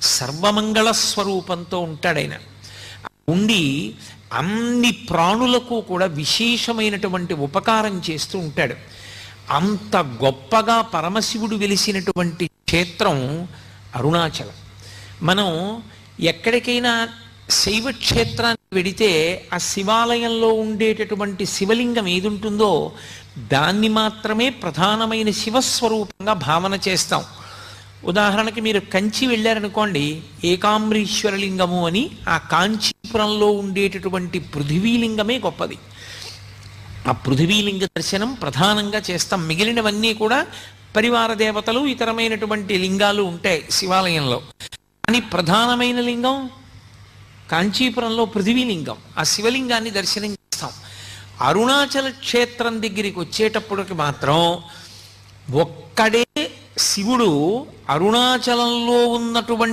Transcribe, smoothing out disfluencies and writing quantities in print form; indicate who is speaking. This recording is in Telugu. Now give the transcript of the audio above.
Speaker 1: సర్వమంగళ స్వరూపంతో ఉంటాడాయన. ఉండి అన్ని ప్రాణులకు కూడా విశేషమైనటువంటి ఉపకారం చేస్తూ ఉంటాడు. అంత గొప్పగా పరమశివుడు వెలిసినటువంటి క్షేత్రం అరుణాచలం. మనం ఎక్కడికైనా శైవ క్షేత్రానికి వెడితే ఆ శివాలయంలో ఉండేటటువంటి శివలింగం ఏది ఉంటుందో దాన్ని మాత్రమే ప్రధానమైన శివస్వరూపంగా భావన చేస్తాం. ఉదాహరణకి మీరు కంచి వెళ్ళారనుకోండి, ఏకాంబరీశ్వరలింగము అని ఆ కాంచీపురంలో ఉండేటటువంటి పృథివీలింగమే గొప్పది. ఆ పృథివీలింగ దర్శనం ప్రధానంగా చేస్తాం. మిగిలినవన్నీ కూడా పరివార దేవతలు ఇతరమైనటువంటి లింగాలు ఉంటాయి శివాలయంలో. కానీ ప్రధానమైన లింగం కాంచీపురంలో పృథివీలింగం. ఆ శివలింగాన్ని దర్శనం చేస్తాం. అరుణాచల క్షేత్రం దగ్గరికి వచ్చేటప్పటికి మాత్రం ఒక్కడే శివుడు అరుణాచలంలో ఉన్నటువంటి